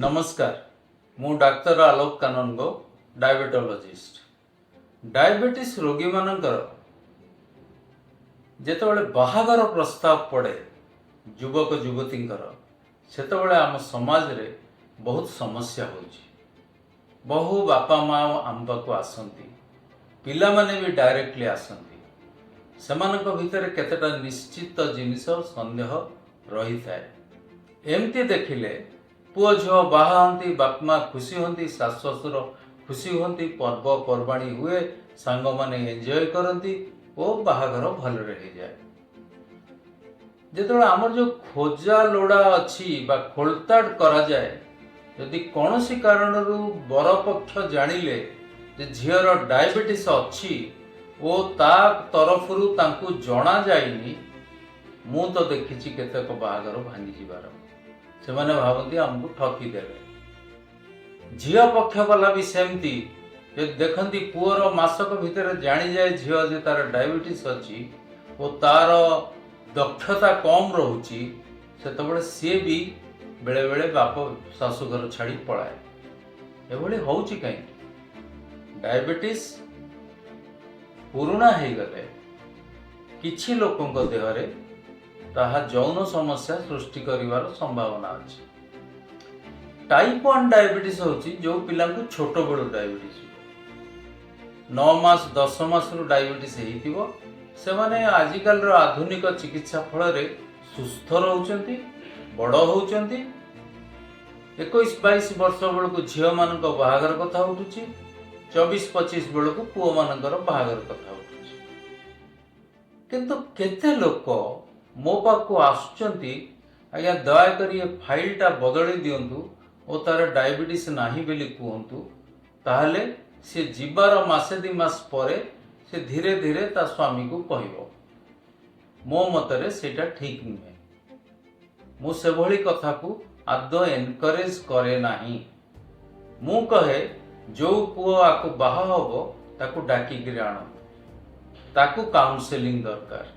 नमस्कार मु डाक्तर आलोक काननगो diabetologist. Diabetes रोगी मानकर जेतेबेले बाहागर प्रस्ताव पड़े युवक युवतींकर सेतेबेले आम समाज रे बहुत समस्या होची। बहु बापा माँ आम पाखु आसंती, पिला माने भी डायरेक्टली आसंती। सेमानक भितर केतेटा निश्चित जिनिस संदेह रही थाए। एमती देखिले पुओ झील बाहांती, बापमा खुशी होती, सास ससुर खुशी होती, पर्वपर्वाणी हुए, सांग माने एंजॉय करती और बाहागर भल जाए। जेतेबेले आमर जो खोजा लोड़ा अच्छी बा खोलताड़ करा जाए, यदि कौनसी कारणरू बर पक्ष जानिले जे झीर डायबिटीज अच्छी ओ ता तरफरू तांकू जना जाइनी, मु तो देखिछि केतेक बाहागर भांगी जिबार। से माने भावती हमको ठकी देवे। झील पक्ष वाला भी सेमती देखती पुअर मासक भितर जानी जाए झील जे तार डायबिटीज अच्छी और तार दक्षता कम रोची, सेतबेले सी भी बेले बेले बाप शाशुघर छाड़ी पलाए। एभली होउची कहीं डायबिटीज पुराना हो गले किछि लोकंक देहरे ताहा यौन समस्या सृष्टि करिवार संभावना अछि। टाइप 1 डायबिटीज होची जो पिला को छोट बड़ डायबिटीज 9 मास 10 मास रु डायबिटीज हेइतिबो, से माने आजिकल रो आधुनिक चिकित्सा फल रे सुस्थ रहउचंती, बड़ होउचंती। 21-22 वर्ष बेलू झील मान बाहागर कथा उठुची, 24-25 बेलू पुओ मानकर बाहागर कथा उठुची। किंतु केते लोक मो पाखु आसुचंती, आज्ञा दयाकरी ये फाइल टा बदली दियंतु और तार डायबिटीज नाही बेली कहतु, ताहले से जीवार मासे 2 मास परे से धीरे धीरे ता स्वामी को कहबो। मो मतरे सेटा ठीक नुहे। मु से भली कथा को आदौ एनकरेज करे नाही। मु कहे जो पुओ आकु बाहा हबो ताकु डाकी गिरे आनो, ताकु काउंसलिंग दरकार।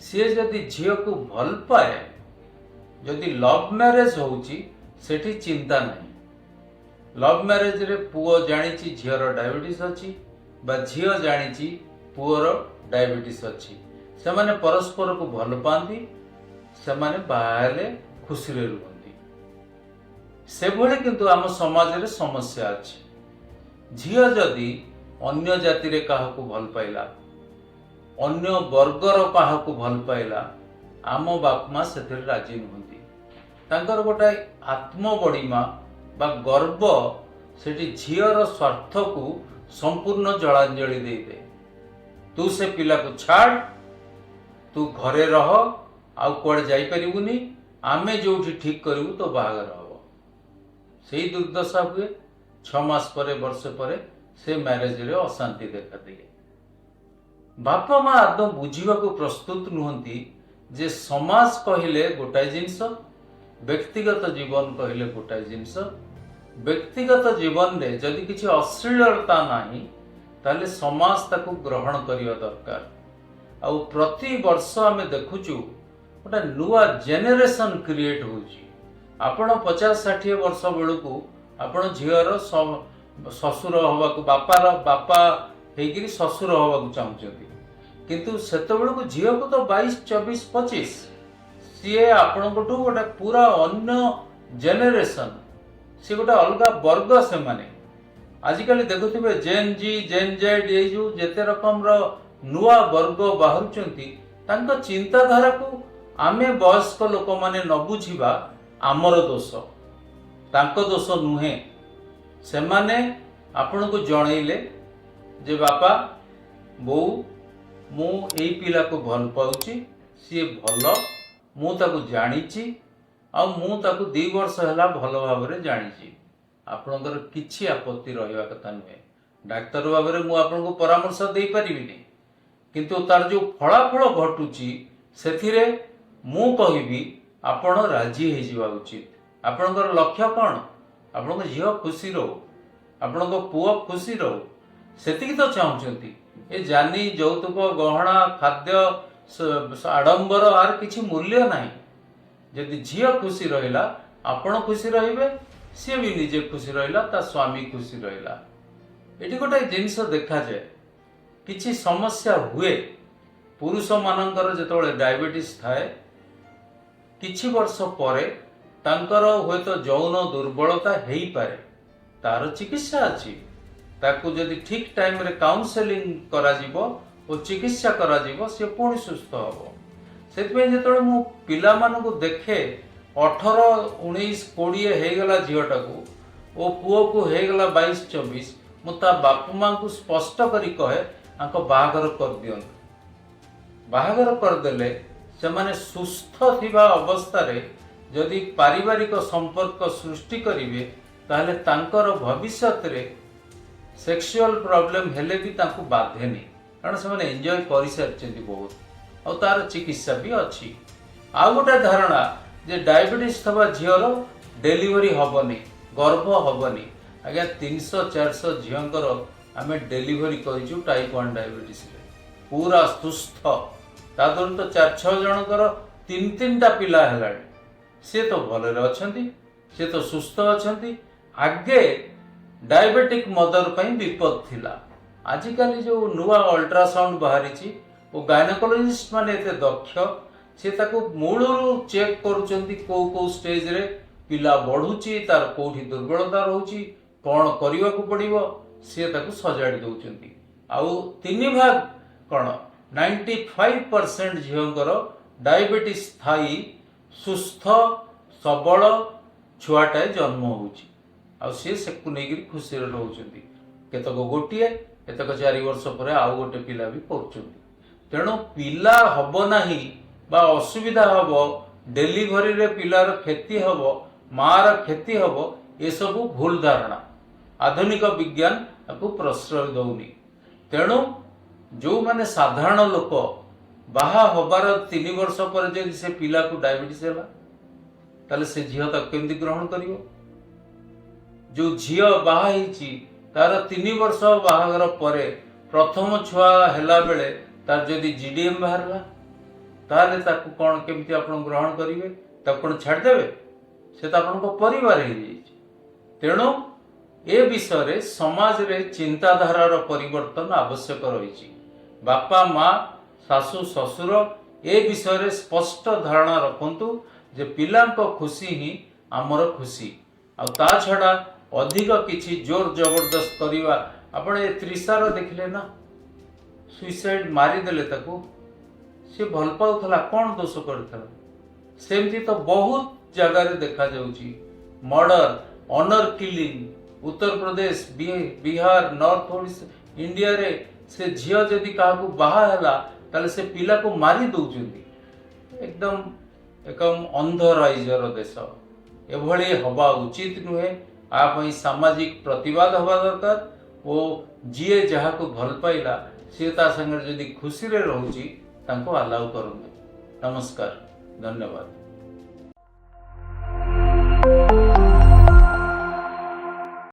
सी जदि झील को भल पाए, जदि लव मैरेज होउची सेठी चिंता नहीं। लव मैरेज रे पुओ जानिची झीर डायबिटीज अच्छी बा झील जानिची पुओर डायबिटीज अच्छी, से माने परस्पर को भल पाती, से माने बाहले खुशी रे रुहंती। से भली किंतु आम समाज रे समस्या अच्छी। झील जदि अन्य जाति रे काहा को भल पाइला, अन्य वर्गर काहाकू भल पाइला, आम बाप माँ से राजी नुहति। तांकर गोटाए आत्मबड़ीमा बा गर्व सेठी झीर स्वार्थ को संपूर्ण जलांजलि दे दे। तू से पिला को छाड़, तू घरे रह, आउ कुआडे जाई परिबुनी, आमे जोठी ठीक करिवु तो बाहागर हबो। सेही दुर्दशा हुए। 6 मास परे वर्ष परे से मैरेज रे अशांति देखा दिए। बापा माँ आदौ बुझा प्रस्तुत नुहति जे समाज कहले गोटाए जिनस, व्यक्तिगत जीवन कहले गोटाए जिनस। व्यक्तिगत जीवन रे जदि किछि अश्लीलता नाही ताले समाज ताकू ग्रहण करिया दरकार। आ प्रति वर्ष आमे देखुचु गोटा नुआ जेनेरेशन क्रिएट होउची। आपण 50-60 वर्ष बेलू आपण झीर ससुर हवाकू बापा हेगिरी ससुर हवाकू चाहूचंती, किंतु सेतबेलू को झील को तो 22-24-25 सी आपण गोटे पूरा अन्य जेनेरेशन, सी गोटे अलग वर्ग। से माने आजिकल देखुथिबे जेन जी, जेन जेड, ये जो जेते रकम रो नुआ वर्ग बाहरुचंती, तांको चिंताधारा को आमे वयस्क लोक माने न बुझिबा आमर दोष, तांको दोष नुहे। से माने आपण को जणैले जे बापा बो मु एई पिला को भल पाउची, सी भल, मु ताकू जानिची, आ मु ताकू 2 वर्ष हैला भल भाबरे जानिची। आपणकर किछि आपत्ति रहिबा कथा नुहे। डाक्टर भाबरे मु आपनको परामर्श देई परिबिनी, किंतु तार जो फलाफल घटुची सेथिरे मु कहिबी आपण राजी हे जिवा उचित। आपणकर लक्ष्य कोन? आपणको झील खुशी रहू, आपणको पुओ खुशी रहू, सेतिकी तो चाहूचंती। ए जानी यौतुक गहना खाद्य आडंबर आर किछि मूल्य नाही। यदि झील खुशी रहिला, आपण खुशी रहिबे, सी भी निजे खुशी रहिला ता स्वामी खुशी रहिला। एटी गोटे जिनिस देखा जाए किछि समस्या हुए पुरुष मानकर जेतोले डायबिटीज थाए किछि वर्ष परे तांकर हुए तो यौन दुर्बलता हेई पारे तार चिकित्सा अछि। ताकू जदि ठीक टाइम रे काउंसलिंग करा जिवो और चिकित्सा करा जिवो से पुणी सुस्थ हबो। सेतपे जेतोले मु पिला मानकु देखे 18 19 20 हेगला झियोटा को ओ पुओ को हेगला 22 24 मु ता बापू मां को स्पष्ट करी कहे आंको बाहागर कर दियंतु। बाहागर कर देले से माने सुस्थ थिबा अवस्था रे जदि पारिवारिक संपर्क सृष्टि करिवे ताहले तांकर भविष्यत रे सेक्सुअल प्रॉब्लम हेले भी तांको बाधेनी कारण से माने एंजॉय करि सारचेंती बहुत और तार चिकित्सा भी अछि। आ गोटे धारणा जे डायबिटीज थबा झियर डेलीवरी हबनी गर्भ हबनी आज्ञा 300 400 झियंकर आमे डेलीवरी करिजु टाइप 1 डायबिटीज रे पूरा सुस्थ तादर तो 4-6 जनकर 3-3टा पिला हेलाडी से तो भलरे अछंती से तो सुस्थ अछंती। आगे डायबिटिक मदर पई विपद थिला आजिकाली जो नुआ अल्ट्रासाउंड बाहरी वो गायनोकोलॉजिस्ट माने एते दक्ष से ताको मूलरू चेक करूचंती को स्टेज रे पिला बढ़ुची तार कोठी दुर्बलता रहउची कोन करिवा को पड़िवो से ताको सजाडी दउचंती। आउ 3 भाग कोन 95% झियंकर डायबिटीज थाई सुस्थ सबल छुआटाए जन्म होउची आ से सेकु नेगिरी खुशी रहउचंती। केतक गोटिए केतक 4 वर्ष परे आउ गोटे पिला भी पड़ुचंती। तेणु पिला हबो नाही बा असुविधा हबो डेलीवरी रे पिलार क्षति हबो मार क्षति हबो ए सब भूल धारणा आधुनिक विज्ञान ताकू प्रश्रय दउनी। तेणु जो माने साधारण लोक बाहा हबार 3 वर्ष पर जदि से पिला को डायबिटीज हैला ताले से झियो तक केमती ग्रहण करिवो। जो झियो बाहा हिची तार 3 वर्ष बाहागर परे प्रथम छुआ हेला बेले तार जदि जीडीएम बाहरला ताले ताकू कोन केमती आपण ग्रहण करिवे ताकू कोन छाड़ देबे से ता आपण को परिवार हे जाई। तेणु ए विषय रे समाज रे चिंताधारार परिवर्तन आवश्यक रही। बापा माँ सासु ससुर ए विषय रे स्पष्ट धारणा रखंतु जे पिलांको खुशी ही आमर खुशी आ ता छडा अधिक किछि जोर जबरदस्त करिवा आपण ए त्रिसार देखले ना सुइसाइड मारी देले ताको से भल पाउथला कोन दोष करथला सेमती तो बहुत जगह रे देखा जाउची murder honour killing Uttar Pradesh Bihar north Odisha India रे से झियो जदि काहाकू बाहा हैला ताले से पिला को मारी दउचंती एकदम अंध राइजर देश एभली हवा उचित नुहे। आप सामाजिक प्रतिवाद हवा दरकार ओ जीए जहा को भल पाइला से ता संगे जदि खुशी रे रहउची तांको अलाउ करंतु। नमस्कार धन्यवाद।